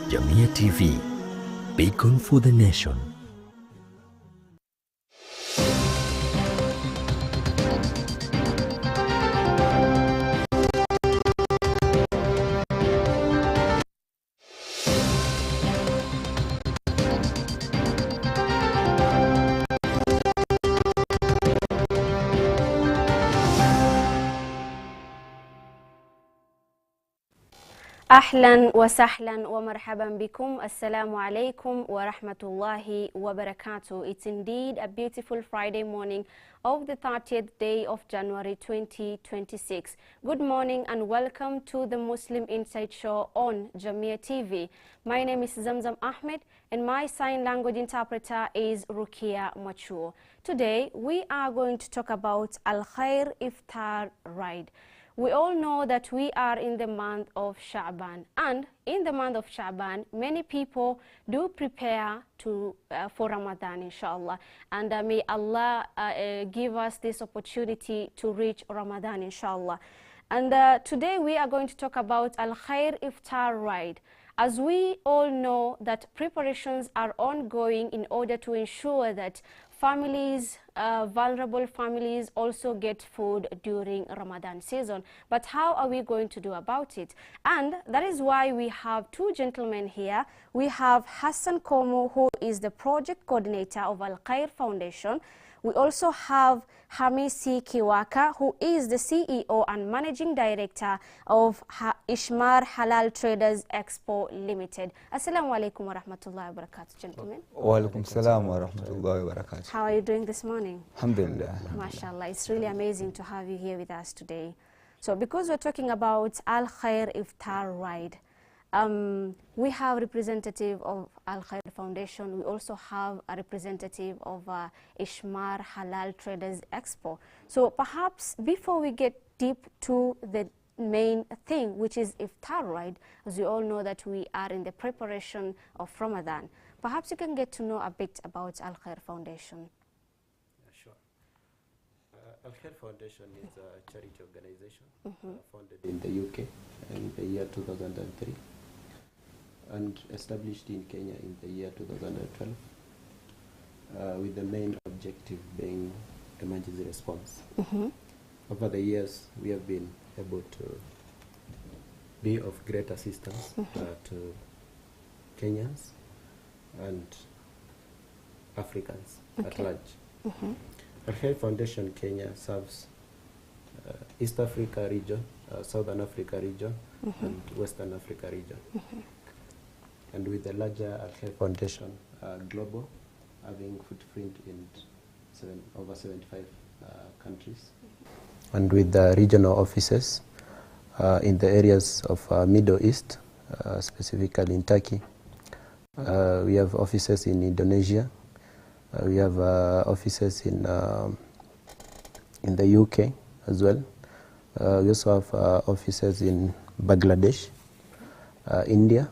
JamiaTV, Beacon for the Nation. أهلا وسهلا ومرحبا بكم. Assalamu alaikum wa rahmatullahi wa barakatuh. It's indeed a beautiful Friday morning of the 30th day of January 2026. Good morning and welcome to the Muslim Insight Show on JamiaTV. My name is Zamzam Ahmed and my sign language interpreter is Rukia Machuo. Today we are going to talk about Khair Iftar Ride. We all know that we are in the month of Sha'ban, and in the month of Sha'ban, many people do prepare for Ramadan, inshallah. And may Allah give us this opportunity to reach Ramadan, inshallah. And today we are going to talk about Khair Iftar Ride. As we all know that preparations are ongoing in order to ensure that families, vulnerable families also get food during Ramadan season. But how are we going to do about it? And that is why we have two gentlemen here. We have Hassan Komu, who is the project coordinator of Al Khair Foundation. We also have Hamisi Kiwaka, who is the CEO and Managing Director of Ishmar Halal Traders Expo Limited. Assalamu alaikum wa rahmatullahi wa barakatuh, gentlemen. Wa alaikum salam wa rahmatullahi wa barakatuh. How are you doing this morning? Alhamdulillah. MashaAllah, it's really amazing to have you here with us today. So because we're talking about Al Khair Iftar Ride, we have a representative of Al Khair Foundation. We also have a representative of Ishmar Halal Traders Expo. So perhaps before we get deep to the main thing, which is Iftar Ride, as we all know that we are in the preparation of Ramadan, perhaps you can get to know a bit about Al Khair Foundation. Sure. Al Khair Foundation is a charity organization founded in the UK in the year 2003. And established in Kenya in the year 2012 with the main objective being emergency response. Over the years, we have been able to be of great assistance to Kenyans and Africans at large. Al Khair Foundation Kenya serves East Africa region, Southern Africa region, and Western Africa region. And with the larger Al Khair Foundation global, having footprint in over 75 countries. And with the regional offices in the areas of Middle East, specifically in Turkey. We have offices in Indonesia. We have offices in the UK as well. We also have offices in Bangladesh, India,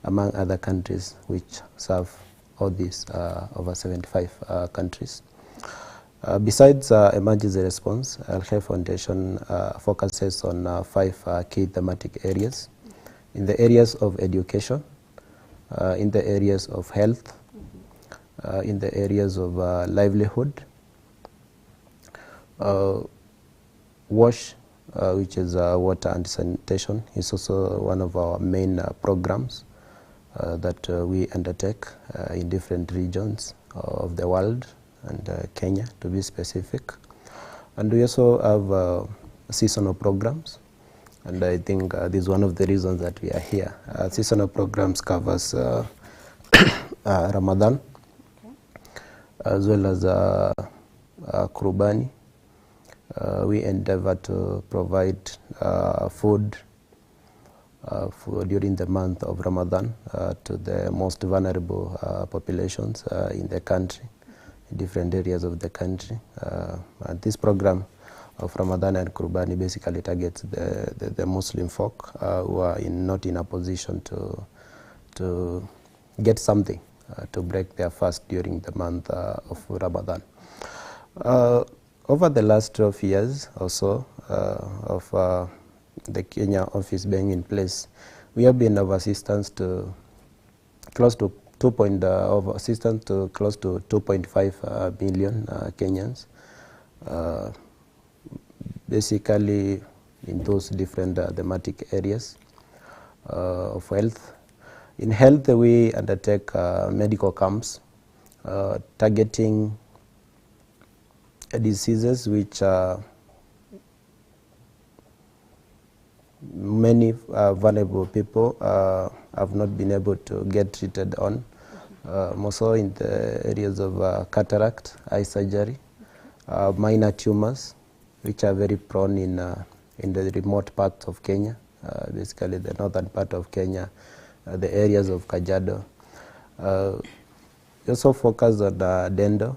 among other countries which serve all these over 75 countries. Besides emergency response, Al Khair Foundation focuses on 5 key thematic areas. In the areas of education, in the areas of health, in the areas of livelihood, WASH, which is water and sanitation, is also one of our main programs that we undertake in different regions of the world, and Kenya to be specific. And we also have seasonal programs, and I think this is one of the reasons that we are here. Seasonal programs covers Ramadan, as well as Qurbani. We endeavor to provide food during the month of Ramadan to the most vulnerable populations in the country, in different areas of the country. And this program of Ramadan and Qurbani basically targets the Muslim folk who are not in a position to get something to break their fast during the month of Ramadan. Over the last 12 years or so of the Kenya office being in place, we have been of assistance to close to of assistance to close to 2.5 million Kenyans, basically in those different thematic areas of health. In health, we undertake medical camps targeting diseases which many vulnerable people have not been able to get treated on, more so in the areas of cataract, eye surgery, minor tumors, which are very prone in the remote parts of Kenya, basically the northern part of Kenya, the areas of Kajiado. We also focus on dental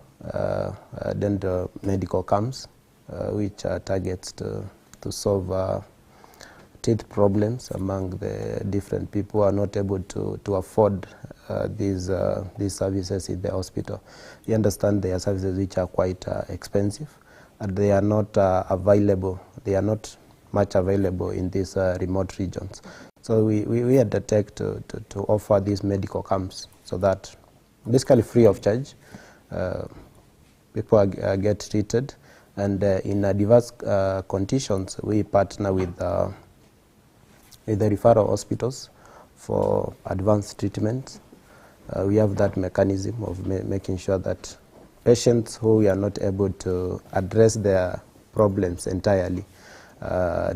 medical camps, which are targets to solve teeth problems among the different people who are not able to afford these services in the hospital. We understand there are services which are quite expensive, and they are not available. They are not much available in these remote regions. So we undertake to offer these medical camps, so that basically free of charge, people get treated, and in diverse conditions we partner with the referral hospitals for advanced treatment. We have that mechanism of making sure that patients who are not able to address their problems entirely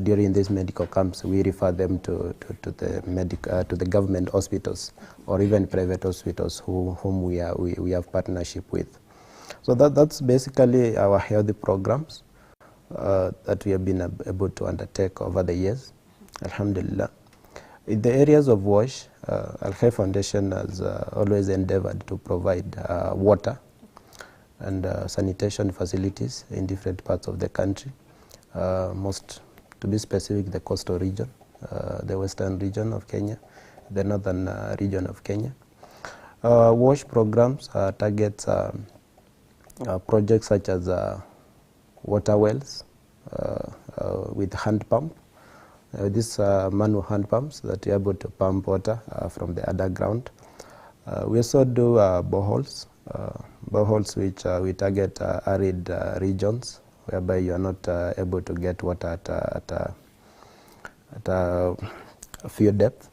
during these medical camps, we refer them to the government hospitals or even private hospitals whom we have partnership with. So that's basically our healthy programs that we have been able to undertake over the years. Alhamdulillah. In the areas of WASH, Al-Khair Foundation has always endeavored to provide water and sanitation facilities in different parts of the country, most, to be specific, the coastal region, the western region of Kenya, the northern region of Kenya. WASH programs targets projects such as water wells with hand pump. These manual hand pumps that are able to pump water from the underground. We also do boreholes, which we target arid regions whereby you are not able to get water at a field depth.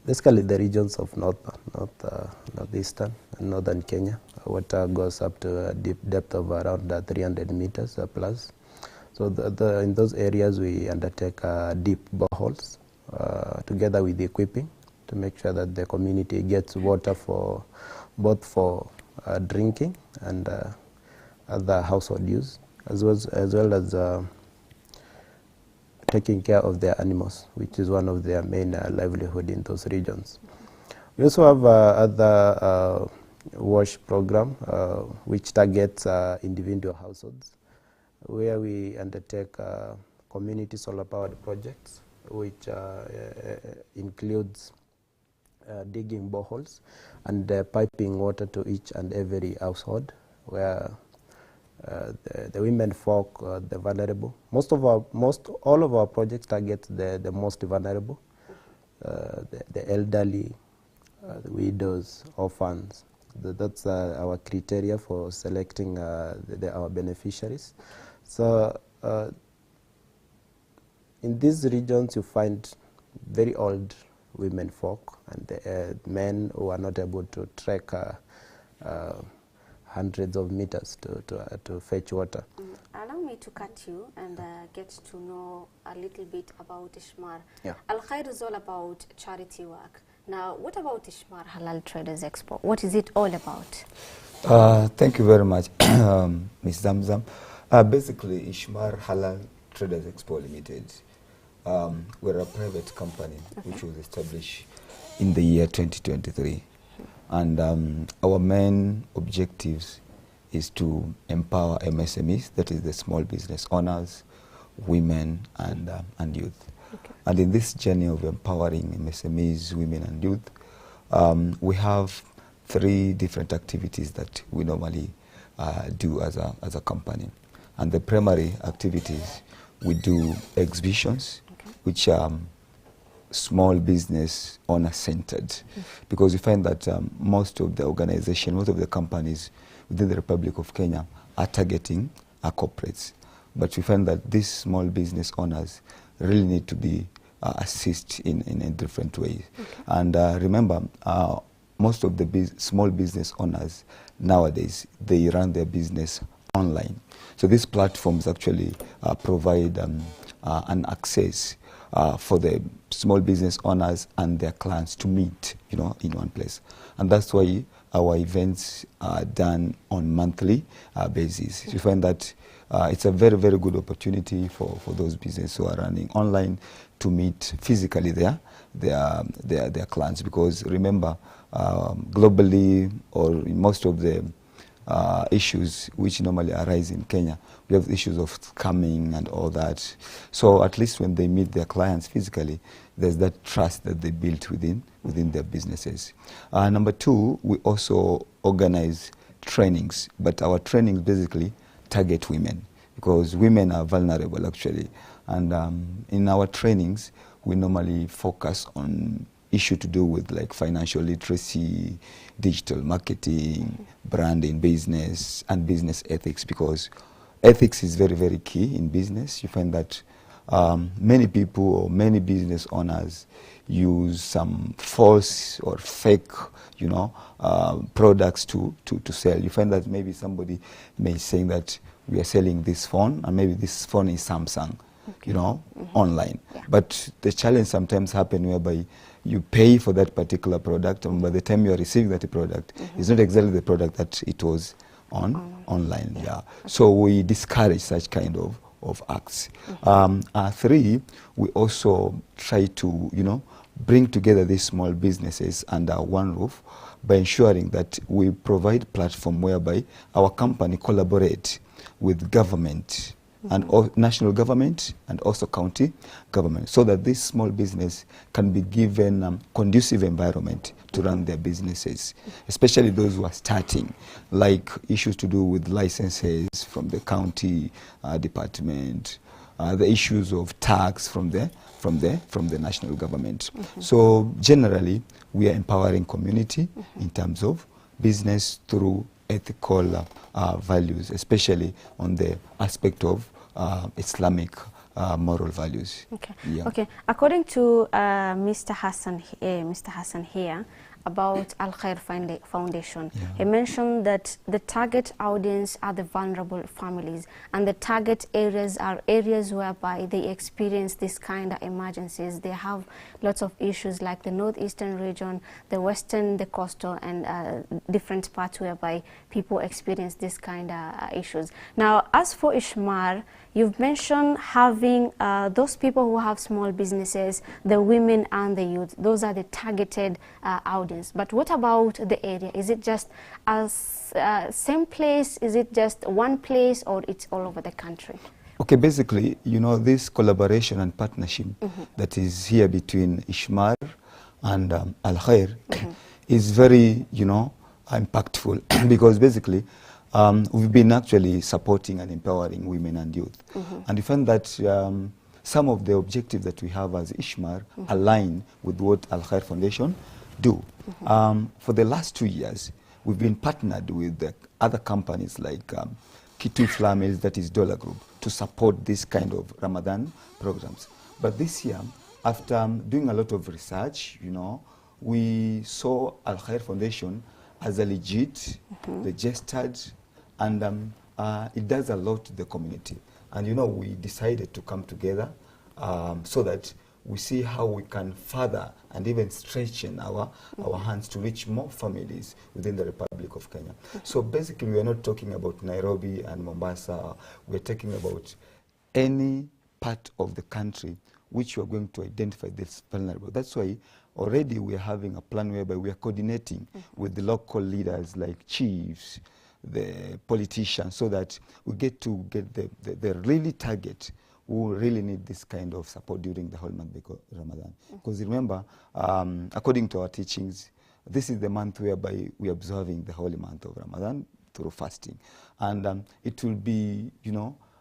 Basically, the regions of northeastern and northern Kenya, water goes up to a deep depth of around 300 meters plus. So in those areas, we undertake deep boreholes together with the equipping to make sure that the community gets water for both for drinking and other household use, as well as taking care of their animals, which is one of their main livelihood in those regions. We also have other WASH program which targets individual households, where we undertake community solar-powered projects, which includes digging boreholes and piping water to each and every household, where the women folk, the vulnerable. All of our projects target the most vulnerable, the elderly, the widows, orphans. That's our criteria for selecting our beneficiaries. So in these regions, you find very old women folk and men who are not able to trek hundreds of meters to fetch water. Allow me to cut you and get to know a little bit about Ishmar. Yeah. Al-Khair is all about charity work. Now, what about Ishmar Halal Traders Expo? What is it all about? Thank you very much, Ms. Zamzam. Basically, Ishmar Halal Traders Expo Limited, we're a private company which was established in the year 2023. And our main objectives is to empower MSMEs, that is the small business owners, women, and youth. Okay. And in this journey of empowering MSMEs, women, and youth, we have 3 different activities that we normally do as a company. And the primary activities, we do exhibitions, which small business owner-centered, because we find that most of the organization, most of the companies within the Republic of Kenya are targeting corporates. But we find that these small business owners really need to be assisted in a different way. And remember, most of the small business owners nowadays, they run their business online. So these platforms actually provide an access for the small business owners and their clients to meet, in one place. And that's why our events are done on monthly basis. You find that it's a very, very good opportunity for those businesses who are running online to meet physically their clients. Because remember, globally, or in most of the issues which normally arise in Kenya, we have issues of scamming and all that. So at least when they meet their clients physically, there's that trust that they built within their businesses. Number two, we also organize trainings, but our trainings basically target women, because women are vulnerable actually. And in our trainings, we normally focus on issue to do with like financial literacy, digital marketing, branding, business, and business ethics, because ethics is very, very key in business. You find that many people or many business owners use some false or fake, products to sell. You find that maybe somebody may say that we are selling this phone, and maybe this phone is Samsung, online. Yeah. But the challenge sometimes happen whereby you pay for that particular product, and by the time you are receiving that product, it's not exactly the product that it was online. Yeah. Okay. So we discourage such kind of acts. Three, we also try to, bring together these small businesses under one roof by ensuring that we provide platform whereby our company collaborate with government and national government and also county government, so that this small business can be given conducive environment to run their businesses, especially those who are starting, like issues to do with licenses from the county department, the issues of tax from the national government. So generally, we are empowering community in terms of business through ethical values, especially on the aspect of Islamic moral values. Okay. Yeah. Okay. According to Mr. Hassan here, about Al Khair Foundation, he mentioned that the target audience are the vulnerable families, and the target areas are areas whereby they experience this kind of emergencies. They have lots of issues like the northeastern region, the western, the coastal, and different parts whereby people experience this kind of issues. Now, as for Ishmar, you've mentioned having those people who have small businesses, the women and the youth. Those are the targeted audience. But what about the area? Is it just same place? Is it just one place, or it's all over the country? Okay, basically, this collaboration and partnership that is here between Ishmar and Al Khair is very, impactful because basically we've been actually supporting and empowering women and youth. And we find that some of the objectives that we have as Ishmar align with what Al Khair Foundation do. For the last 2 years, we've been partnered with other companies like Kitu Flamels, that is Dollar Group, to support this kind of Ramadan programs. But this year, after doing a lot of research, we saw Al Khair Foundation as a legit, registered, and it does a lot to the community. And we decided to come together so that we see how we can further and even strengthen our hands to reach more families within the Republic of Kenya. So basically, we are not talking about Nairobi and Mombasa. We're talking about any part of the country which we are going to identify this vulnerable. That's why already we are having a plan whereby we are coordinating with the local leaders like chiefs, the politicians, so that we get the really target who really need this kind of support during the whole month of Ramadan. Because remember, according to our teachings, this is the month whereby we are observing the holy month of Ramadan through fasting. And it will be,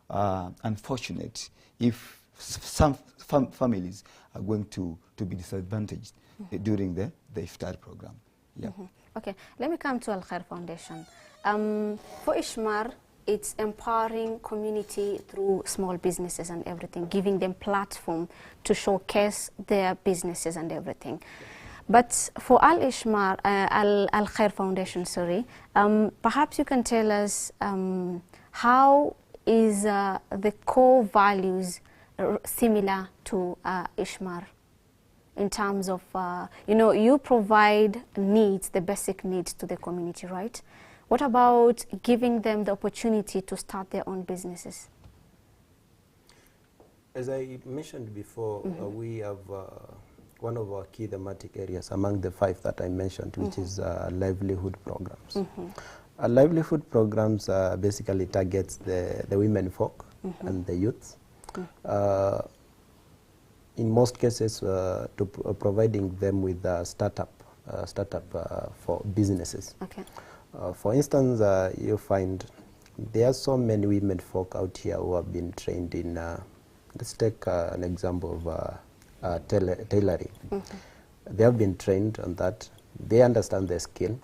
unfortunate if some families are going to be disadvantaged during the iftar program. Yeah. Okay, let me come to Al Khair Foundation. For Ishmar, it's empowering community through small businesses and everything, giving them platform to showcase their businesses and everything. But for Al Ishmar, Al Khair Foundation, sorry, perhaps you can tell us how is the core values similar to Ishmar in terms of, you provide needs, the basic needs to the community, right? What about giving them the opportunity to start their own businesses? As I mentioned before, we have one of our key thematic areas among the 5 that I mentioned, which is livelihood programs. Livelihood programs basically targets the women folk and the youth. In most cases, providing them with startup for businesses. Okay. For instance, you find there are so many women folk out here who have been trained in, let's take an example of tailoring. They have been trained on that. They understand their skill,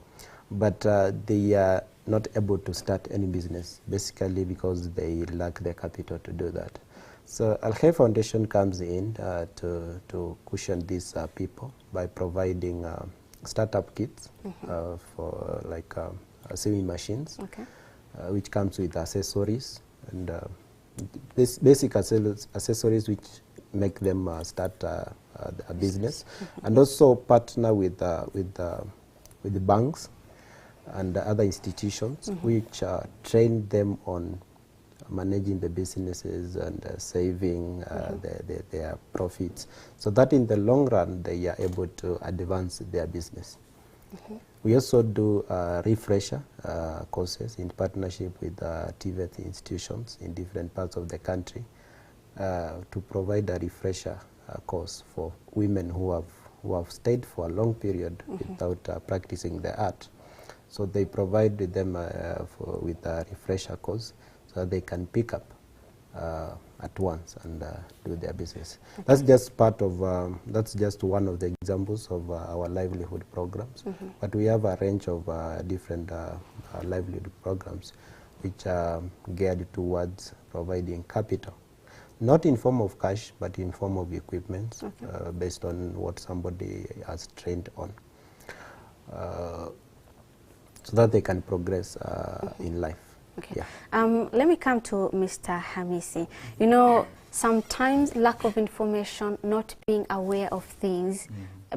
but they are not able to start any business, basically because they lack the capital to do that. So Al Khair Foundation comes in to cushion these people by providing startup kits for like sewing machines, which comes with accessories and basic accessories which make them start a business, and also partner with the banks and other institutions which train them on managing the businesses and saving their profits, so that in the long run they are able to advance their business. We also do refresher courses in partnership with TVET institutions in different parts of the country to provide a refresher course for women who have stayed for a long period without practicing the art. So they provide them with a refresher course so they can pick up at once and do their business. That's just part of, that's just one of the examples of our livelihood programs. But we have a range of different livelihood programs which are geared towards providing capital, not in form of cash, but in form of equipment based on what somebody has trained on, so that they can progress in life. Okay. Yeah. Let me come to Mr. Hamisi. You know, sometimes lack of information, not being aware of things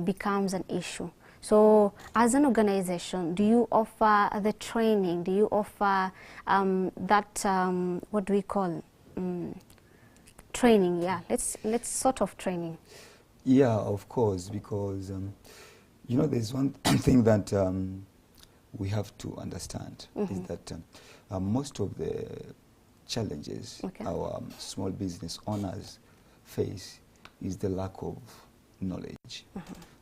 becomes an issue. So as an organization, do you offer the training? Do you offer that, what do we call training? Yeah, let's sort of training. Yeah, of course, because, you know, there's one thing that we have to understand is that most of the challenges our small business owners face is the lack of knowledge.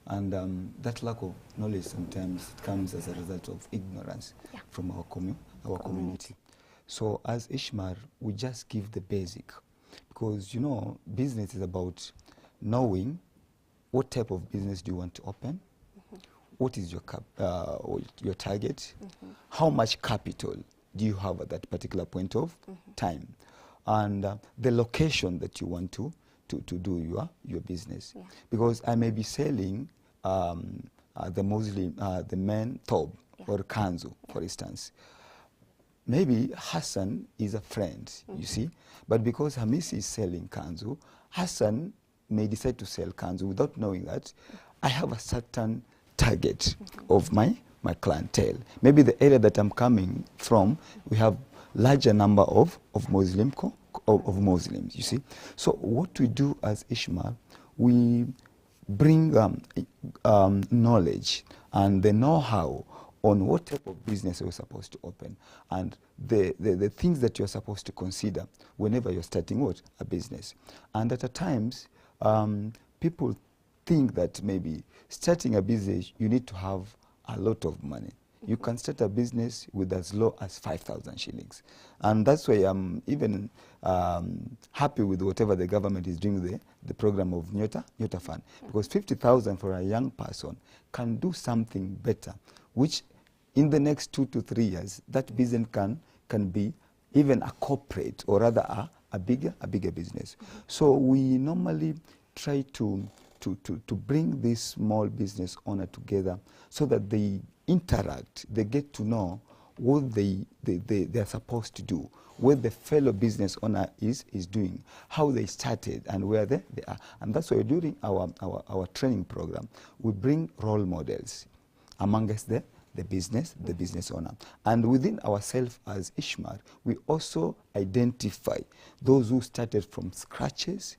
And that lack of knowledge sometimes comes as a result of ignorance from our community. So as Ishmar, we just give the basic, because, you know, business is about knowing what type of business do you want to open, what is your target, how much capital do you have at that particular point of time, and the location that you want to do your business. Because I may be selling the men thob or kanzu, for instance. Maybe Hassan is a friend, you see, but because Hamisi is selling kanzu, Hassan may decide to sell kanzu without knowing that I have a certain target of my clientele. Maybe the area that I'm coming from, we have larger number of Muslims, you see. So what we do as Ishmael, we bring knowledge and the know-how on what type of business you're supposed to open, and the things that you're supposed to consider whenever you're starting a business. And at times, people think that maybe starting a business, you need to have a lot of money. You can start a business with as low as 5,000 shillings. And that's why I'm even happy with whatever the government is doing the program of Nyota Fund. Because 50,000 for a young person can do something better, which in the next 2 to 3 years, that business can be even a corporate, or rather a bigger business. So we normally try to bring this small business owner together so that they interact, they get to know what they are supposed to do, what the fellow business owner is doing, how they started, and where they are. And that's why during our training program, we bring role models amongst the business owner. And within ourselves as Ishmar, we also identify those who started from scratches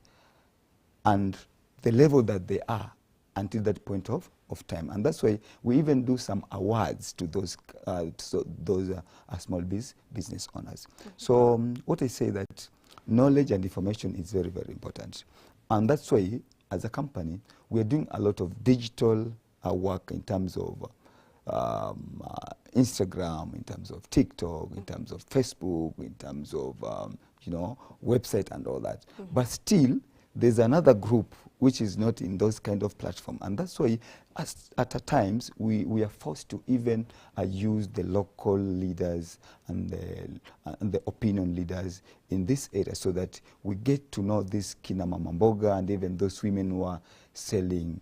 and the level that they are until that point of time. And that's why we even do some awards to those small business owners. So what I say that knowledge and information is very, very important. And that's why, as a company, we are doing a lot of digital work in terms of Instagram, in terms of TikTok, in terms of Facebook, in terms of website and all that. But still, there's another group which is not in those kind of platform, and that's why at times we are forced to even use the local leaders and the opinion leaders in this area, so that we get to know this kina mama mboga and even those women who are selling,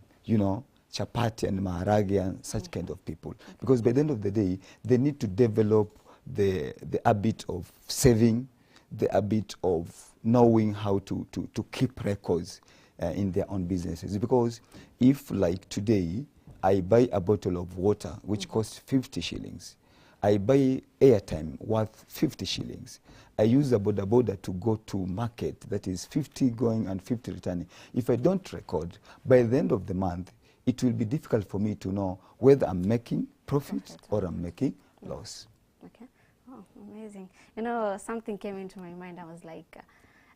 chapati and maharage and such kind of people. Because by the end of the day, they need to develop the habit of saving, the habit of knowing how to keep records in their own businesses. Because if, like today, I buy a bottle of water which costs 50 shillings, I buy airtime worth 50 shillings, I use a boda to go to market, that is 50 going and 50 returning. If I don't record, by the end of the month, it will be difficult for me to know whether I'm making profit or I'm making loss. Okay. Oh, amazing. Something came into my mind. I was like,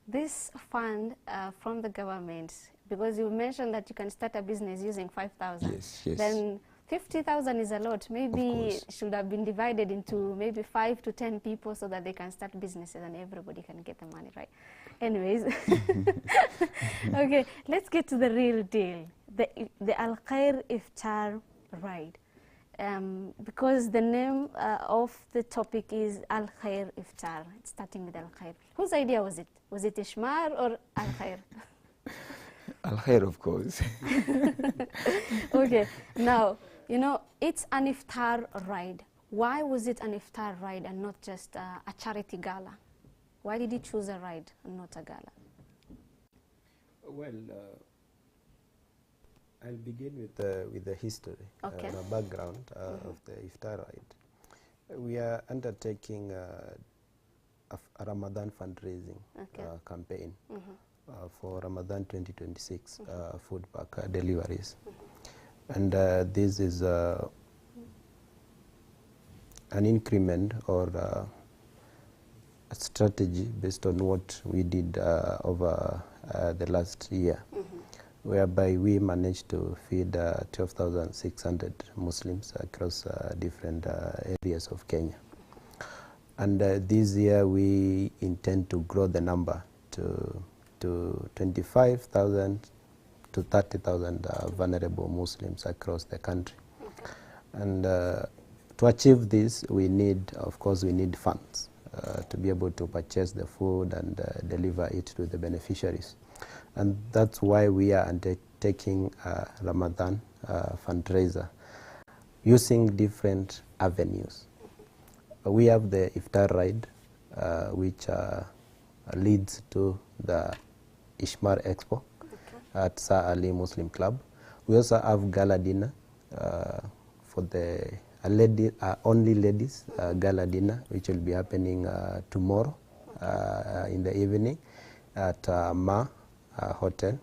this fund from the government, because you mentioned that you can start a business using 5,000. Yes. Then 50,000 is a lot. Maybe it should have been divided into maybe 5 to 10 people so that they can start businesses and everybody can get the money, right? Anyways, okay, let's get to the real deal. The Khair Iftar Ride. Because the name of the topic is Khair Iftar, it's starting with Khair. Whose idea was it? Was it Ishmar or Khair? Khair, of course. Okay, now, it's an Iftar ride. Why was it an Iftar ride and not just a charity gala? Why did you choose a ride and not a gala? Well, I'll begin with the history, the background of the Iftar ride. We are undertaking a Ramadan fundraising campaign for Ramadan 2026 food pack deliveries. And this is an increment or a strategy based on what we did over the last year, whereby we managed to feed 12,600 Muslims across different areas of Kenya. And this year we intend to grow the number to 25,000 to 30,000 vulnerable Muslims across the country. And to achieve this, of course, we need funds to be able to purchase the food and deliver it to the beneficiaries. And that's why we are undertaking a Ramadan fundraiser using different avenues. We have the Iftar ride, which leads to the Ishmar Expo at Sir Ali Muslim Club. We also have gala dinner for the only ladies gala dinner, which will be happening tomorrow in the evening at Ma Hotel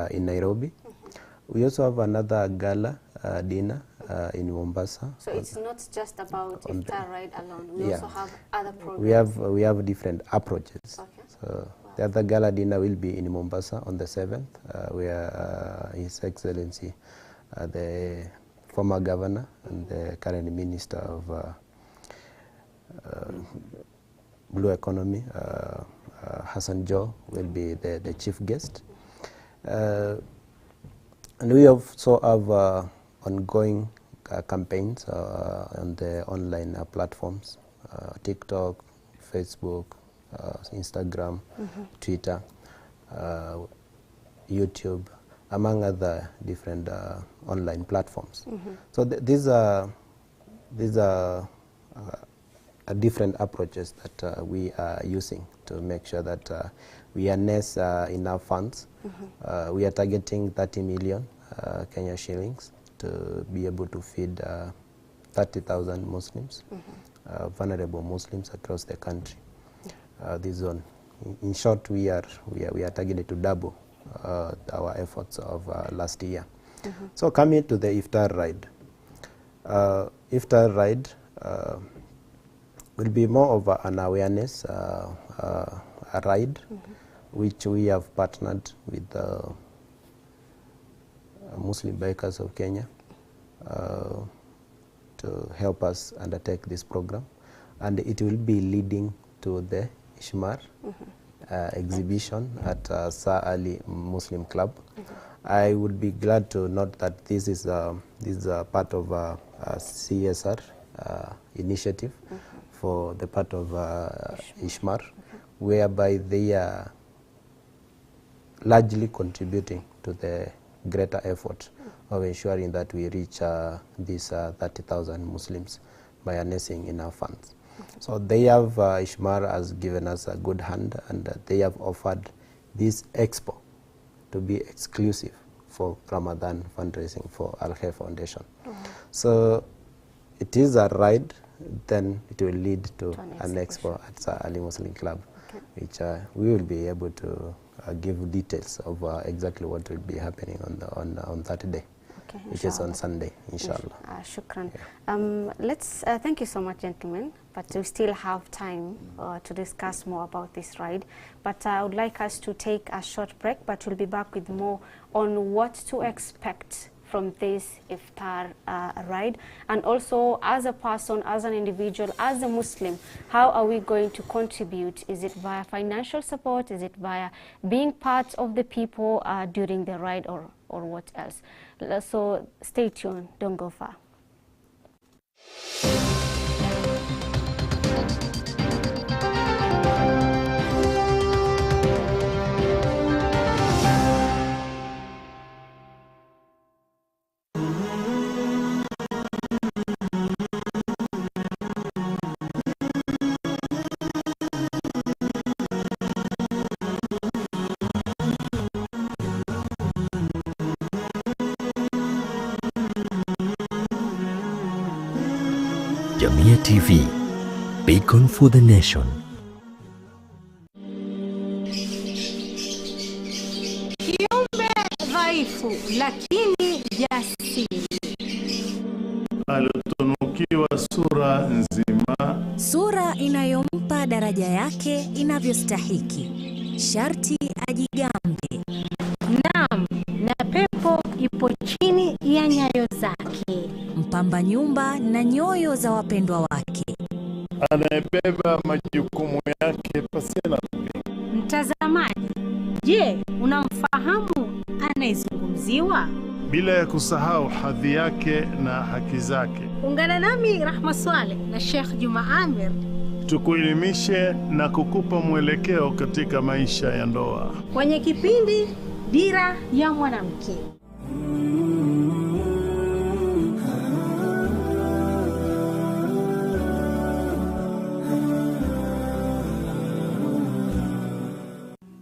in Nairobi. We also have another gala dinner in Mombasa. So it's not just about Iftar ride alone. We also have other programs. We have different approaches. Okay. So the other gala dinner will be in Mombasa on the 7th, where His Excellency, the former governor and the current minister of Blue Economy, Hassan Joe, will be the chief guest. And we also have ongoing campaigns on the online platforms, TikTok, Facebook, Instagram, Twitter, YouTube, among other different online platforms. So these are different approaches that we are using to make sure that we harness enough funds. We are targeting 30 million Kenya shillings to be able to feed 30,000 Muslims, vulnerable Muslims across the country. This zone. In short, we are targeted to double our efforts of last year. So coming to the Iftar ride. Iftar ride will be more of an awareness a ride, which we have partnered with Muslim Bikers of Kenya to help us undertake this program, and it will be leading to the Ishmar exhibition at Sir Ali Muslim Club. I would be glad to note that this is part of a CSR initiative for the part of Ishmar, whereby they are largely contributing to the greater effort of ensuring that we reach these 30,000 Muslims by harnessing enough funds. So they have, Ishmar has given us a good hand, and they have offered this expo to be exclusive for Ramadan fundraising for Al Khair Foundation. So it is a ride, then it will lead to an expo at Sir Ali Muslim Club, which we will be able to give details of exactly what will be happening on that day, which is on Sunday, inshallah. Shukran. Let's thank you so much, gentlemen, but we still have time to discuss more about this ride. But I would like us to take a short break, but we'll be back with more on what to expect from this Iftar ride, and also as a person, as an individual, as a Muslim, how are we going to contribute? Is it via financial support? Is it via being part of the people during the ride, or what else? So stay tuned, don't go far. JamiaTV, beacon for the nation. Kiumbe dhaifu lakini jasiri, alitunukiwa sura nzima, sura inayompa daraja yake inavyostahiki, sharti ajigambe. Naam, na pepo ipo chini ya nyayo zake, mpamba nyumba na nyoyo za wapendwa wake, anayebeba majukumu yake pasina kupinga. Mtazamaji, je, unamfahamu anayezungumziwa? Bila ya kusahau hadhi yake na haki zake. Ungana nami Rahma Swaleh na Sheikh Juma Amir, tukuelimishe na kukupa mwelekeo katika maisha ya ndoa, kwenye kipindi Dira ya Mwanamke.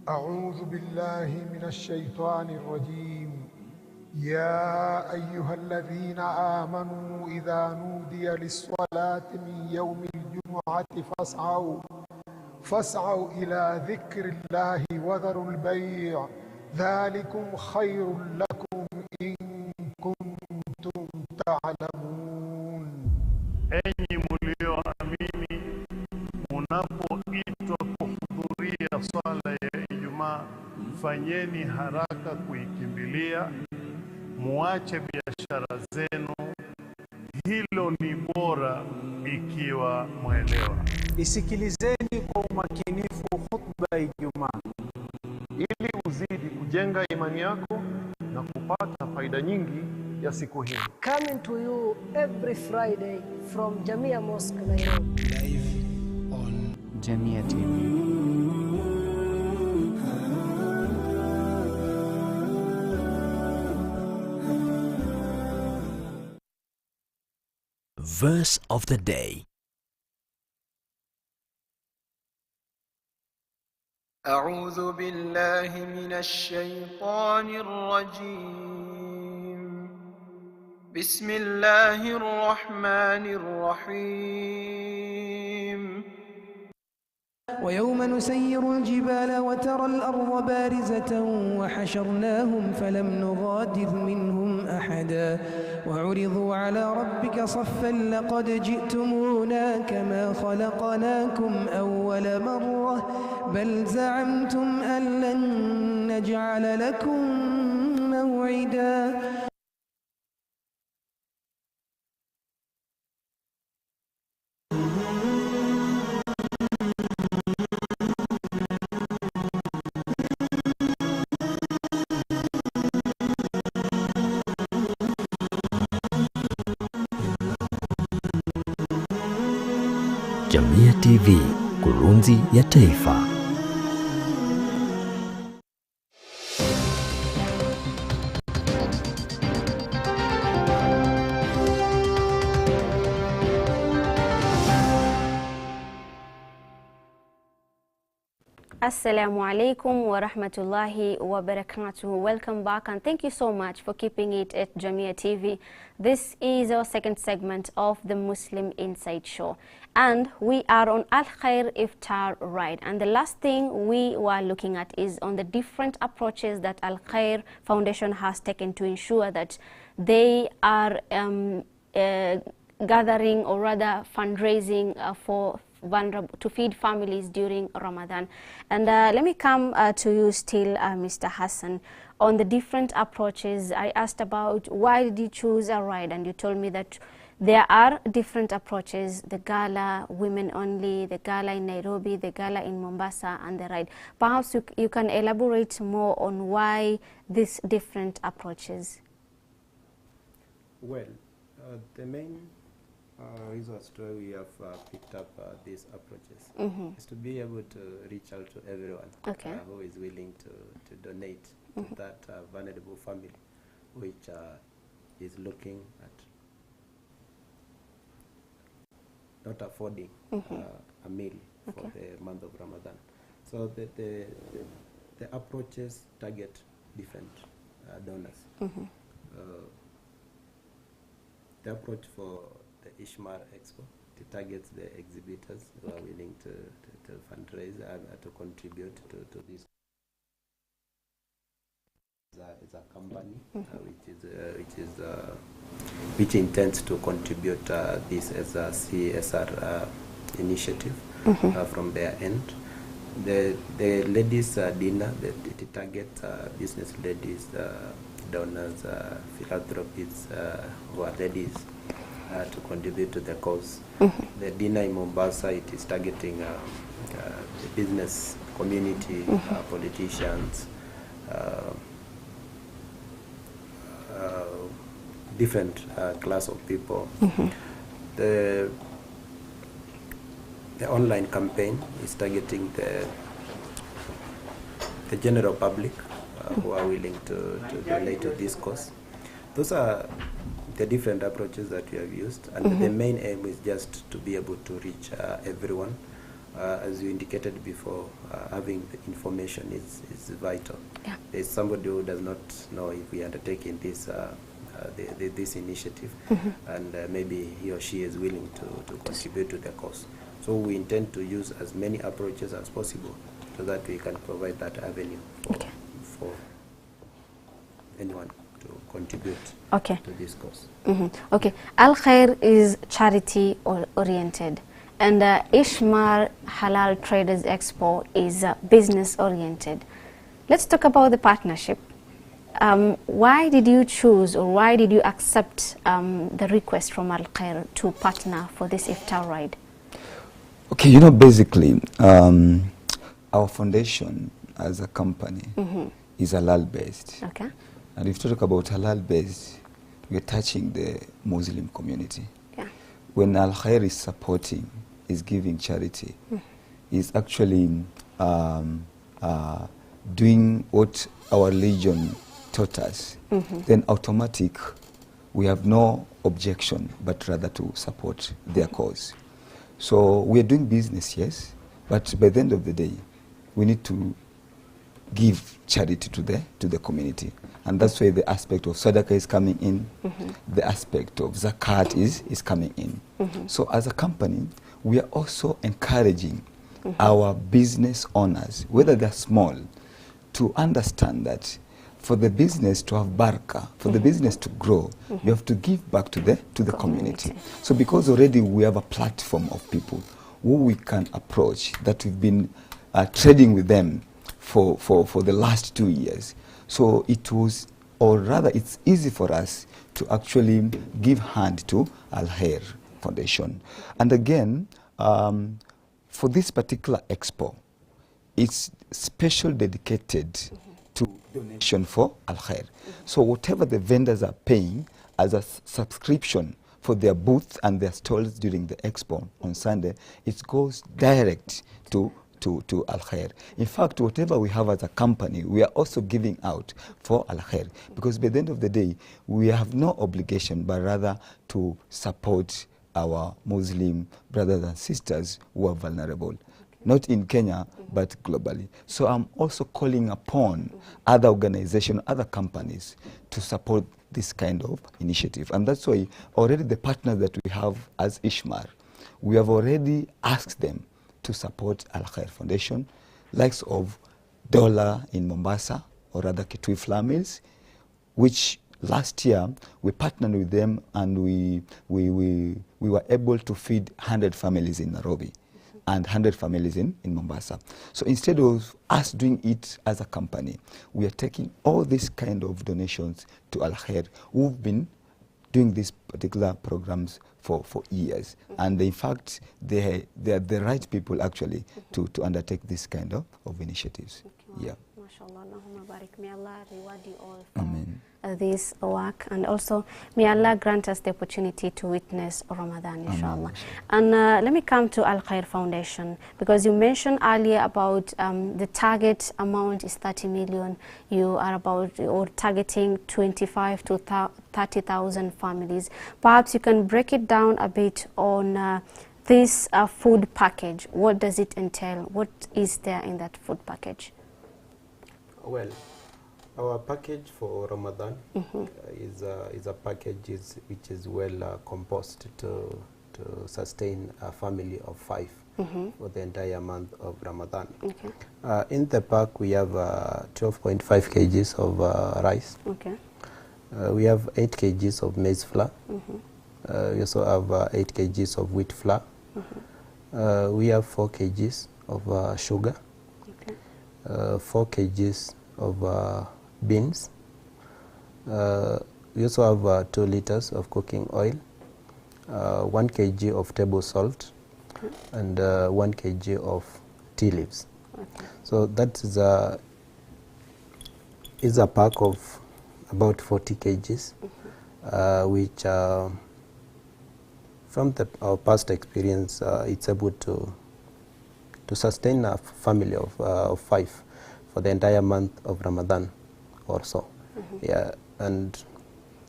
أعوذ بالله من الشيطان الرجيم. يا أيها الذين آمنوا إذا نودي للصلاة من يوم الجمعة فاسعوا إلى ذكر الله وذروا البيع ذلكم خير لكم إن كنتم تعلمون. Enyi mlioamini, munapoitwa kuhudhuria swala ya Ijumaa, fanyeni haraka kuikimbilia, muache biashara zenu hilo ni bora ikiwa mwelewa. Isikilizeni kwa umakinifu khutba ya Ijumaa ili uzidi kujenga imani yako na kupata faida nyingi ya siku hii. Coming to you every Friday from Jamia Mosque, Nairobi. live on JamiaTV. Verse of the day. أعوذ بالله من الشيطان الرجيم بسم الله الرحمن الرحيم ويوم نسير الجبال وترى الأرض بارزة وحشرناهم فلم نغادر منهم أحدا وعرضوا على ربك صفا لقد جئتمونا كما خلقناكم أول مرة بل زعمتم أن لن نجعل لكم موعدا. JamiaTV, kurunzi ya taifa. Assalamu alaikum wa rahmatullahi wa barakatuh. Welcome back and thank you so much for keeping it at JamiaTV. This is our second segment of the Muslim Insight Show. And we are on Khair Iftar Drive. And the last thing we were looking at is on the different approaches that Khair Foundation has taken to ensure that they are gathering or rather fundraising for to feed families during Ramadan. And let me come to you still, Mr. Hassan, on the different approaches. I asked about why did you choose a ride, and you told me that there are different approaches: the gala, women only, the gala in Nairobi, the gala in Mombasa, and the ride. Perhaps you can elaborate more on why these different approaches. Well, the main reasons why we have picked up these approaches is to be able to reach out to everyone who is willing to donate to that vulnerable family which is looking at not affording a meal for the month of Ramadan. So the approaches target different donors. The approach for the Ishmar Expo, it targets the exhibitors who are willing to fundraise and to contribute to this. It's a company which intends to contribute this as a CSR initiative from their end. The ladies dinner, it targets business ladies, donors, philanthropists who are ladies to contribute to the cause. The dinner in Mombasa, it is targeting the business community, politicians, different class of people. The online campaign is targeting the general public who are willing to donate to this cause. Those are the different approaches that we have used, and the main aim is just to be able to reach everyone. As you indicated before, having the information is vital. There's somebody who does not know if we are undertaking this this initiative, and maybe he or she is willing to contribute to the cause. So we intend to use as many approaches as possible so that we can provide that avenue for anyone to contribute to this cause. Okay, Khair is charity oriented, and Ishmar Halal Traders Expo is business oriented. Let's talk about the partnership. why did you choose, or why did you accept the request from Al Khair to partner for this iftar ride? Okay, you know, basically, our foundation as a company is halal-based. Okay. And if you talk about halal-based, we're touching the Muslim community. Yeah. When Al Khair is supporting, is giving charity, is actually doing what our religion taught us, then automatic, we have no objection, but rather to support their cause. So we are doing business, yes, but by the end of the day, we need to give charity to the community. And that's why the aspect of sadaqah is coming in, the aspect of zakat is coming in. So as a company, we are also encouraging our business owners, whether they're small, to understand that for the business to have barakah, for the business to grow, you have to give back to the community. So because already we have a platform of people who we can approach, that we've been trading with them for the last 2 years. So it was, or rather it's easy for us to actually give hand to Al Khair Foundation. And again, for this particular expo, it's special dedicated to donation for Al Khair. So whatever the vendors are paying as a subscription for their booth and their stalls during the expo on Sunday, it goes direct to Al Khair. In fact, whatever we have as a company, we are also giving out for Al Khair, because by the end of the day, we have no obligation, but rather to support our Muslim brothers and sisters who are vulnerable. Not in Kenya, but globally. So I'm also calling upon other organizations, other companies to support this kind of initiative. And that's why already the partners that we have as Ishmar, we have already asked them to support Al Khair Foundation, likes of Dollar in Mombasa, or rather Kitui Flour Mills, which last year we partnered with them, and we were able to feed 100 families in Nairobi and 100 families in Mombasa. So instead of us doing it as a company, we are taking all these kind of donations to Al Khair, who've been doing these particular programs for years. And in fact, they are the right people actually to undertake this kind of initiatives. Yeah. MashaAllah, Allahumma barik. May Allah reward you all for this work, and also may Allah grant us the opportunity to witness Ramadan, inshallah. And let me come to Al Khair Foundation, because you mentioned earlier about the target amount is 30 million. You are targeting 25 to 30,000 families. Perhaps you can break it down a bit on this food package. What does it entail? What is there in that food package? Well, our package for Ramadan is a package which is well composed to sustain a family of 5 for the entire month of Ramadan. Okay. In the pack, we have 12.5 kgs of rice. Okay. We have 8 kgs of maize flour. We also have 8 kgs of wheat flour. We have 4 kgs of sugar. Okay. 4 kgs of beans. We also have 2 liters of cooking oil, 1 kg of table salt, and 1 kg of tea leaves. Okay. So that is a pack of about 40 kgs, which from our past experience, it's able to sustain a family of 5 for the entire month of Ramadan or so. Yeah, and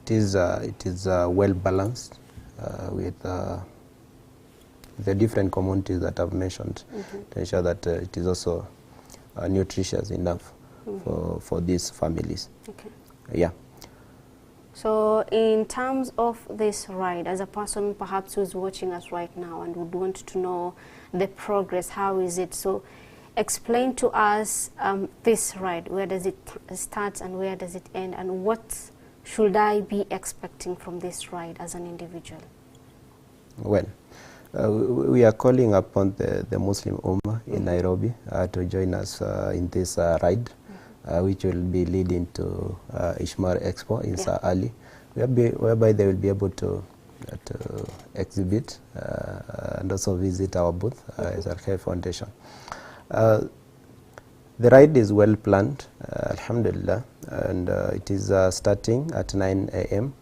it is well balanced with the different commodities that I've mentioned to ensure that it is also nutritious enough for these families. Okay. Yeah. So in terms of this ride, as a person perhaps who's watching us right now and would want to know the progress, how is it? So explain to us this ride. Where does it start and where does it end, and what should I be expecting from this ride as an individual? Well, we are calling upon the Muslim Ummah in Nairobi to join us in this ride. which will be leading to Ishmar Expo in Sa Ali, whereby they will be able to exhibit and also visit our booth as our Khair Foundation. The ride is well planned, alhamdulillah, and it is starting at 9 a.m.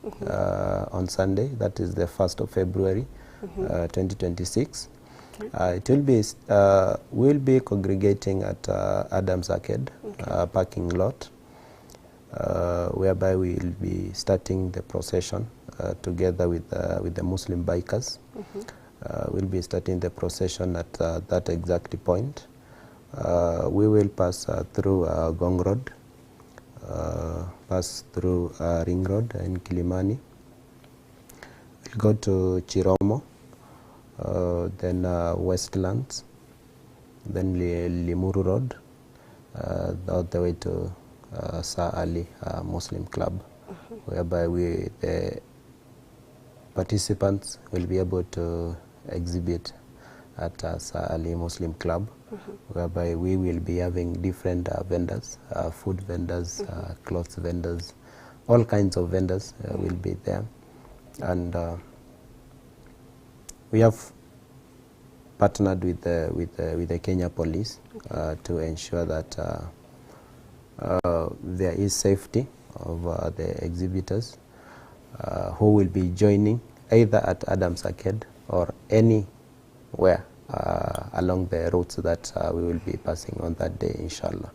On Sunday, that is the 1st of February 2026. It will be, we'll be congregating at Adams Arcade parking lot, whereby we will be starting the procession together with the Muslim bikers. We'll be starting the procession at that exact point. We will pass through Gong Road, pass through Ring Road in Kilimani. We'll go to Chiromo, then Westlands, then Limuru Road, all the way to Sa Ali Muslim Club, whereby the participants will be able to exhibit at Sa Ali Muslim Club, whereby we will be having different vendors, food vendors, clothes vendors, all kinds of vendors will be there. And we have partnered with the Kenya Police to ensure that there is safety of the exhibitors who will be joining either at Adams Arcade or anywhere along the routes that we will be passing on that day, inshallah.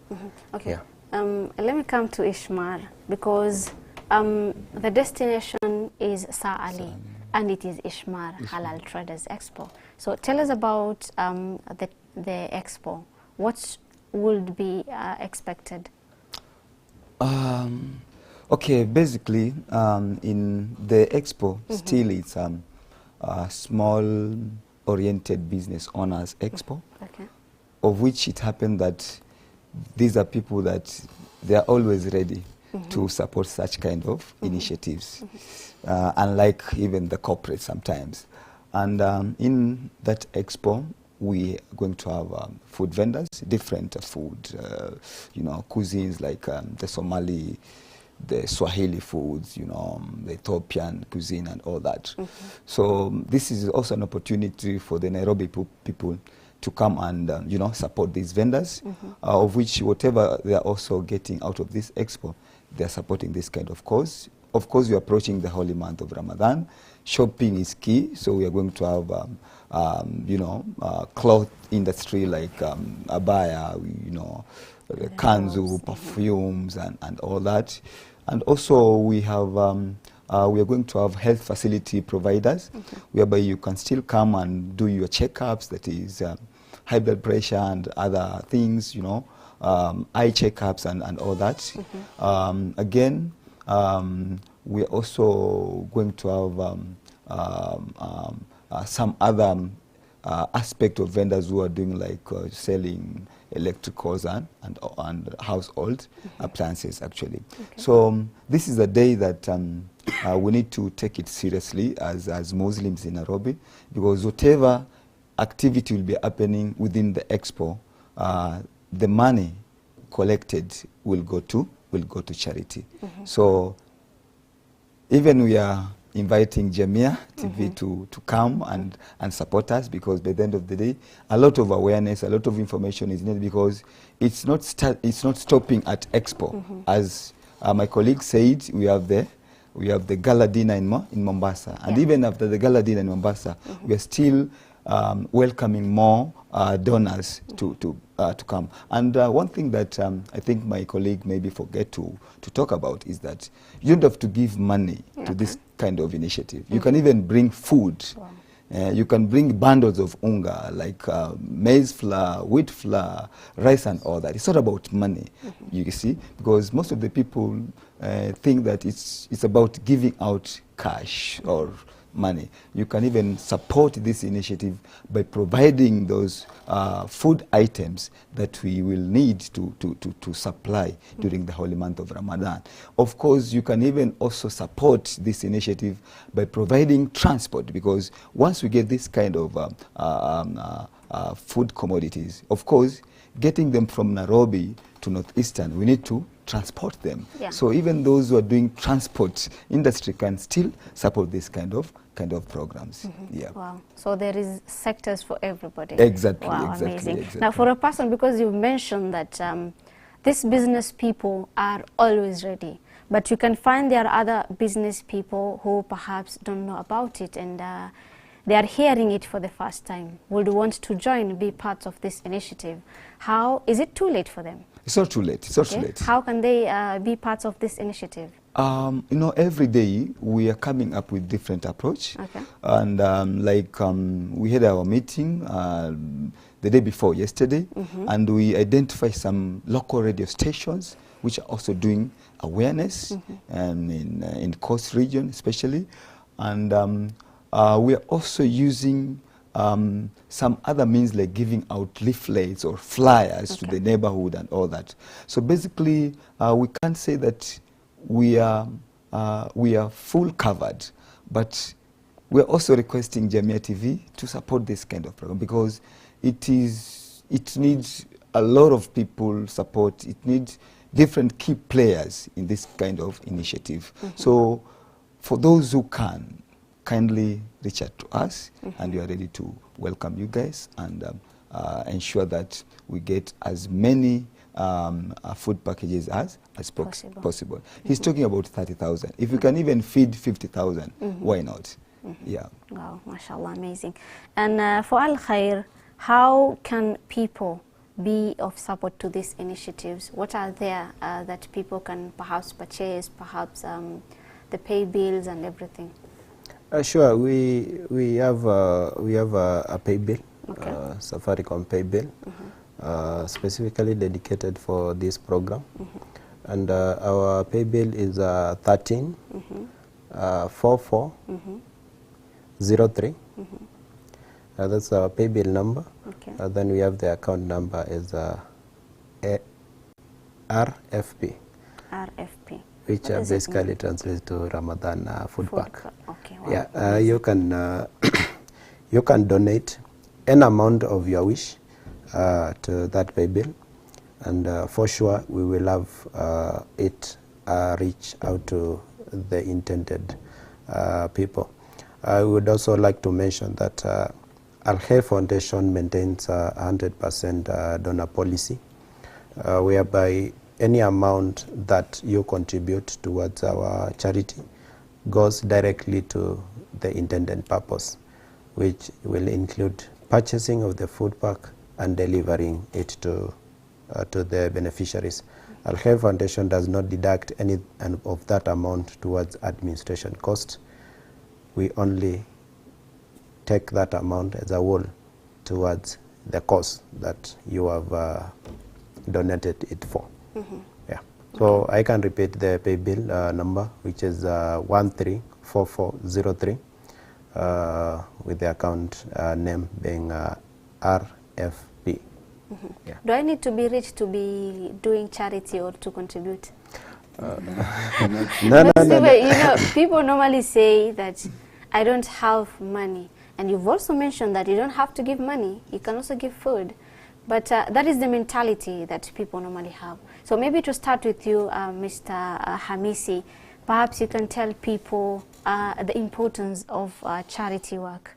Okay. Let me come to Ishmar, because the destination is Sa Ali and it is Ishmar Halal Traders Expo. So tell us about the expo. What would be expected? Okay, basically in the expo, still it's a small oriented business owners expo, of which it happened that these are people that they are always ready to support such kind of initiatives, unlike even the corporate sometimes. And in that expo, we are going to have food vendors, different food, you know, cuisines like the Somali, the Swahili foods, you know, the Ethiopian cuisine and all that. So this is also an opportunity for the Nairobi people to come and, you know, support these vendors, of which whatever they are also getting out of this expo, they are supporting this kind of cause. Of course, we are approaching the holy month of Ramadan. Shopping is key, so we are going to have, you know, cloth industry like abaya, you know, kanzu, perfumes, and all that. And also we have, we are going to have health facility providers, whereby you can still come and do your checkups, that is high blood pressure and other things, you know, eye checkups and all that. Again, we are also going to have some other aspect of vendors who are doing like selling electricals and household appliances actually. So this is a day that we need to take it seriously as Muslims in Nairobi, because whatever activity will be happening within the expo, the money collected will go to charity. So even we are inviting JamiaTV to come and support us, because by the end of the day, a lot of awareness, a lot of information is needed, because it's not stopping at expo. As my colleague said, we have the gala dinner in Mombasa, and even after the gala dinner in Mombasa, we are still welcoming more donors to come. And one thing that I think my colleague maybe forget to talk about is that you don't have to give money to this kind of initiative. You can even bring food. You can bring bundles of unga, like maize flour, wheat flour, rice and all that. It's not about money, you see, because most of the people think that it's about giving out cash or money. You can even support this initiative by providing those food items that we will need to supply during the holy month of Ramadan. Of course, you can even also support this initiative by providing transport, because once we get this kind of food commodities, of course, getting them from Nairobi to Northeastern, we need to transport them. Yeah. So even those who are doing transport industry can still support this kind of programs. Yeah. Wow. So there is sectors for everybody. Exactly. Wow, exactly, amazing. exactly. Now, for a person, because you mentioned that these business people are always ready, but you can find there are other business people who perhaps don't know about it, and they are hearing it for the first time, would want to join, be part of this initiative. How is it too late for them? It's not too late. It's not too late. How can they be part of this initiative? You know, every day we are coming up with different approach. Okay. And we had our meeting the day before yesterday, and we identify some local radio stations which are also doing awareness in coast region especially. And we are also using some other means like giving out leaflets or flyers to the neighborhood and all that. So basically, we can't say that we are full covered, but we are also requesting JamiaTV to support this kind of program, because it needs a lot of people support. It needs different key players in this kind of initiative. So for those who can, kindly reach out to us, and we are ready to welcome you guys and ensure that we get as many food packages as possible. He's talking about 30,000. If you can even feed 50,000, why not? Yeah. Wow, mashallah, amazing. And for Al Khair, how can people be of support to these initiatives? What are there that people can perhaps purchase, perhaps the pay bills and everything? Sure, we have a pay bill, Safaricom pay bill, specifically dedicated for this program, and our pay bill is 13 44 03. That's our pay bill number. Then we have the account number is RFP. RFP. Which basically translates to Ramadan food pack. Okay, wow. Yeah, you can donate an amount of your wish to that pay bill, and for sure we will have it reach out to the intended people. I would also like to mention that Al Khair Foundation maintains a 100% donor policy, whereby any amount that you contribute towards our charity goes directly to the intended purpose, which will include purchasing of the food pack and delivering it to the beneficiaries. Al Khair Foundation does not deduct any of that amount towards administration cost. We only take that amount as a whole towards the cause that you have donated it for. Yeah. So I can repeat the pay bill number, which is 134403, with the account name being RFP. Yeah. Do I need to be rich to be doing charity or to contribute? No. You know, people normally say that I don't have money, and you've also mentioned that you don't have to give money, you can also give food. But that is the mentality that people normally have. So maybe to start with you, Mr. Hamisi, perhaps you can tell people the importance of charity work.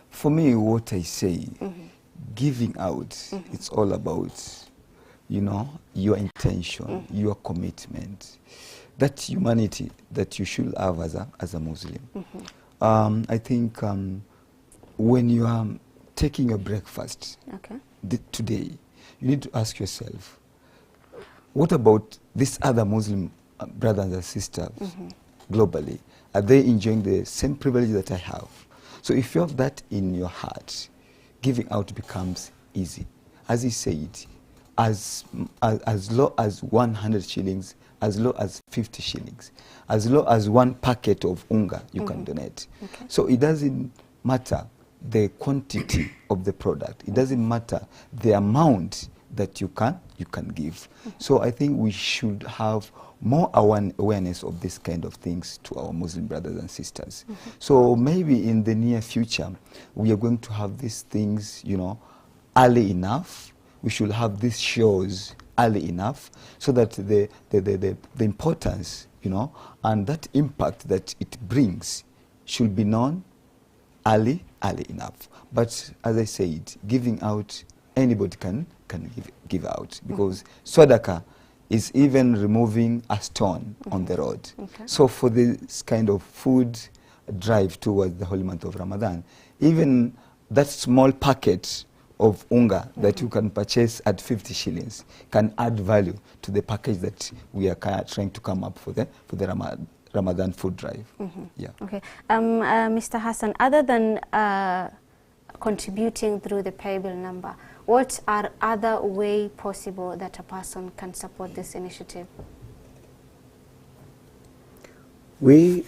For me, what I say, giving out, it's all about, you know, your intention, your commitment, that humanity that you should have as a Muslim. I think when you are taking your breakfast, today, you need to ask yourself, what about these other Muslim brothers and sisters globally? Are they enjoying the same privilege that I have? So if you have that in your heart, giving out becomes easy. As he said, as low as 100 shillings, as low as 50 shillings, as low as one packet of unga you can donate. So it doesn't matter the quantity of the product. It doesn't matter the amount that you can give. So I think we should have more awareness of this kind of things to our Muslim brothers and sisters. So maybe in the near future, we are going to have these things, you know, early enough, we should have these shows early enough so that the importance, and that impact that it brings should be known early enough. But as I said, giving out, anybody can give out, because Sadaqah is even removing a stone on the road. Okay. So for this kind of food drive towards the holy month of Ramadan, even that small packet of unga that you can purchase at 50 shillings can add value to the package that we are trying to come up for the Ramadan food drive. Yeah. Okay. Mr. Hassan, other than contributing through the paybill number, what are other way possible that a person can support this initiative? We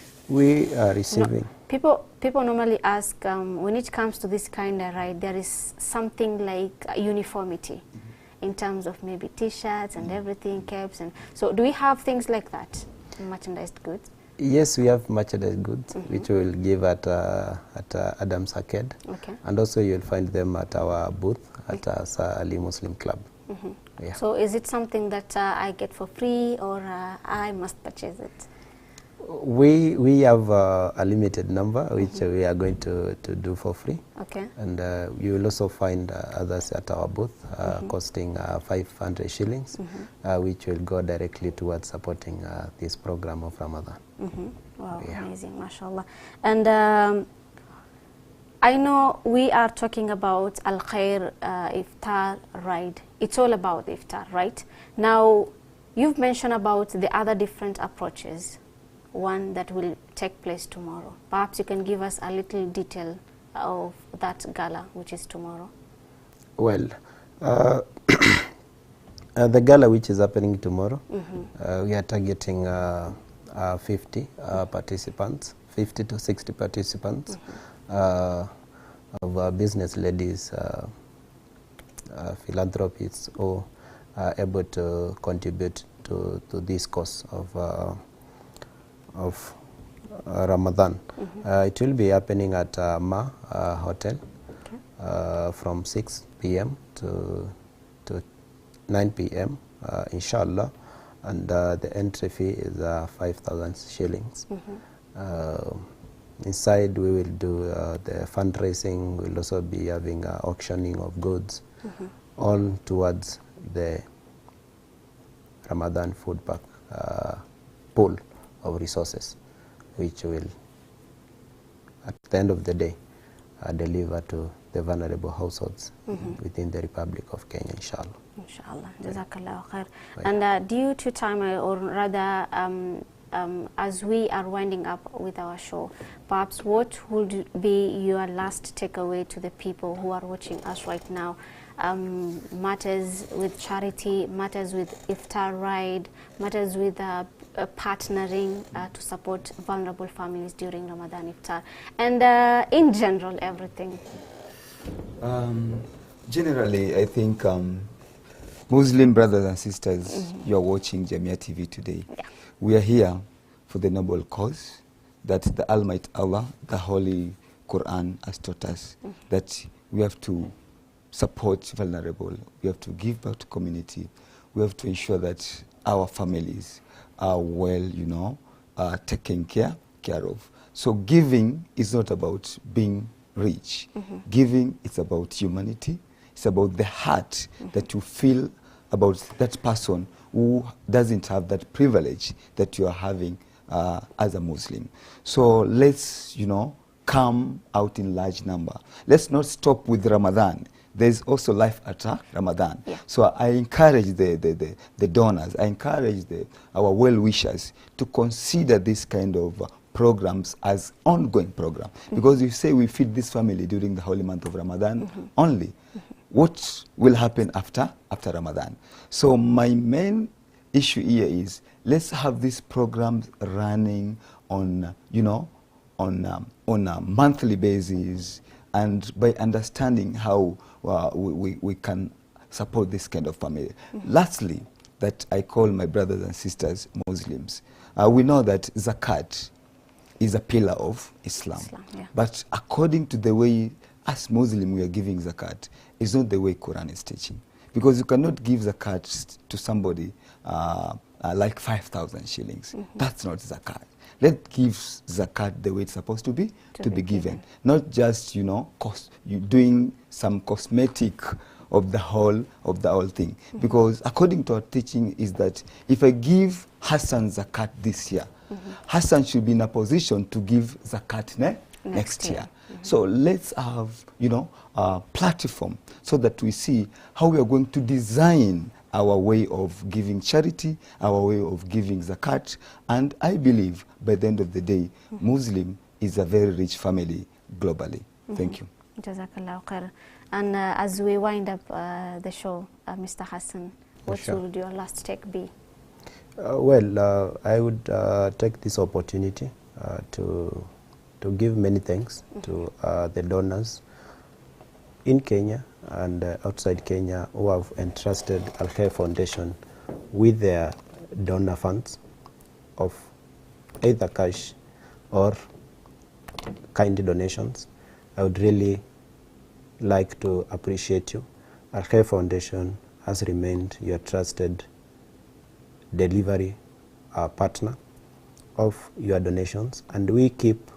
are receiving. People normally ask, when it comes to this kind of ride, there is something like uniformity in terms of maybe T-shirts and everything, caps, and so do we have things like that, merchandised goods? Yes, we have merchandise goods, which we will give at Adams Arcade. Okay. And also you'll find them at our booth at Sir Ali Muslim Club. Yeah. So is it something that I get for free, or I must purchase it? We have a limited number which we are going to do for free. Okay. And you will also find others at our booth costing 500 shillings, which will go directly towards supporting this program of Ramadan. Wow, Yeah. amazing, mashallah. And I know we are talking about Khair Iftar ride. It's all about iftar, right? Now, you've mentioned about the other different approaches, one that will take place tomorrow. Perhaps you can give us a little detail of that gala, which is tomorrow. Well, the gala which is happening tomorrow, we are targeting 50 participants, 50 to 60 participants of business ladies, philanthropists, who are able to contribute to this cause of Ramadan. It will be happening at Ma Hotel from 6 p.m. to 9 p.m. Inshallah, and the entry fee is 5,000 shillings. Inside we will do the fundraising. We'll also be having auctioning of goods, all towards the Ramadan food pack pool of resources, which will, at the end of the day, deliver to the vulnerable households within the Republic of Kenya, inshallah. Inshallah. Jazakallah khair. And due to time, or rather, as we are winding up with our show, perhaps what would be your last takeaway to the people who are watching us right now? Matters with charity, matters with iftar ride, matters with partnering to support vulnerable families during Ramadan iftar, and in general, everything. Generally, I think Muslim brothers and sisters, you are watching JamiaTV today. Yeah. We are here for the noble cause that the Almighty Allah, the Holy Quran has taught us, that we have to support vulnerable, we have to give back to community, we have to ensure that our families are well, taken care of. So giving is not about being rich. Giving is about humanity. It's about the heart that you feel about that person who doesn't have that privilege that you are having as a Muslim. So let's, come out in large number. Let's not stop with Ramadan. There's also life after Ramadan. Yeah. So I encourage the donors, I encourage our well-wishers to consider this kind of programs as ongoing program. Because you say we feed this family during the holy month of Ramadan only. What will happen after Ramadan? So my main issue here is, let's have these programs running on, on a monthly basis, and by understanding how we can support this kind of family. Lastly, that I call my brothers and sisters Muslims, we know that zakat is a pillar of Islam. Yeah. But according to the way as Muslim we are giving zakat, is not the way Quran is teaching. because you cannot give zakat to somebody like 5,000 shillings. That's not zakat. Let's give zakat the way it's supposed to be given. Not just, doing some cosmetic of the whole thing. Because according to our teaching is that if I give Hassan zakat this year, Hassan should be in a position to give zakat next year. So let's have, a platform so that we see how we are going to design our way of giving charity, our way of giving zakat. And I believe by the end of the day, Muslim is a very rich family globally. Thank you. Jazakallah khair. And as we wind up the show, Mr. Hassan, what would your last take be? I would take this opportunity to give many thanks to the donors in Kenya and outside Kenya who have entrusted Al Khair Foundation with their donor funds of either cash or kind donations. I would really like to appreciate you. Al Khair Foundation has remained your trusted delivery partner of your donations, and we keep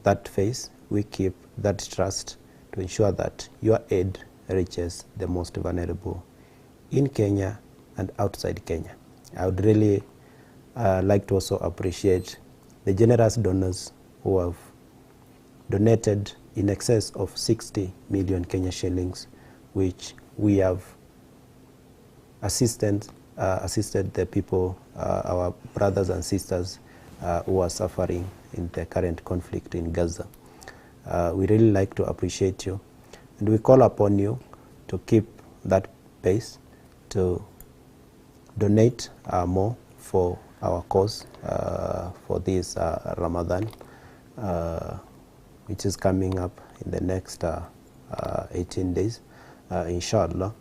that faith, we keep that trust to ensure that your aid reaches the most vulnerable in Kenya and outside Kenya. I would really like to also appreciate the generous donors who have donated in excess of 60 million Kenya shillings, which we have assisted the people, our brothers and sisters who are suffering in the current conflict in Gaza. We really like to appreciate you, and we call upon you to keep that pace, to donate more for our cause for this Ramadan, which is coming up in the next 18 days. Inshallah,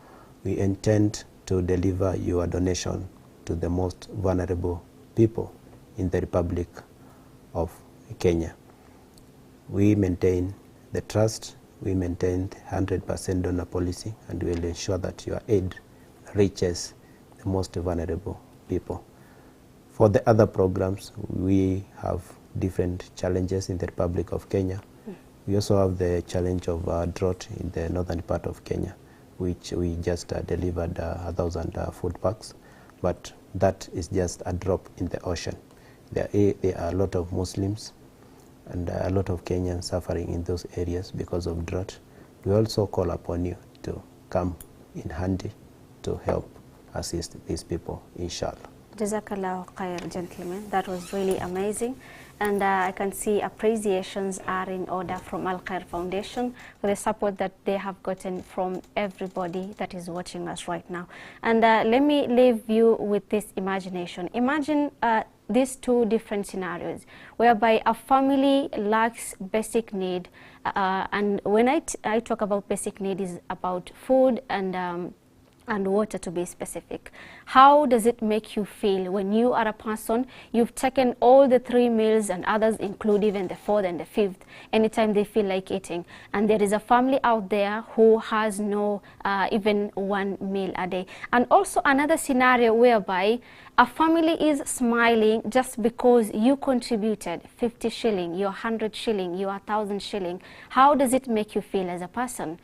we intend to deliver your donation to the most vulnerable people in the Republic of Kenya. We maintain the trust, we maintain 100% donor policy, and we will ensure that your aid reaches the most vulnerable people. For the other programs, we have different challenges in the Republic of Kenya. We also have the challenge of drought in the northern part of Kenya, which we just delivered 1,000 food packs, but that is just a drop in the ocean. There are a lot of Muslims and a lot of Kenyans suffering in those areas because of drought. We also call upon you to come in handy to help assist these people, inshallah. Jazakallah khair, gentlemen. That was really amazing. And I can see appreciations are in order from Al Khair Foundation for the support that they have gotten from everybody that is watching us right now. And let me leave you with this imagination. Imagine these two different scenarios whereby a family lacks basic need. And when I talk about basic need, is about food and water, to be specific. How does it make you feel when you are a person, you've taken all the 3 meals, and others include even the 4th and the 5th, anytime they feel like eating, and there is a family out there who has no even 1 meal a day? And also another scenario whereby a family is smiling just because you contributed 50 shilling, your 100 shilling, your 1,000 shilling. How does it make you feel as a person?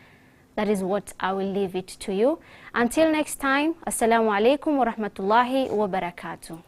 That is what I will leave it to you. Until next time, Assalamu alaikum wa rahmatullahi wa barakatuh.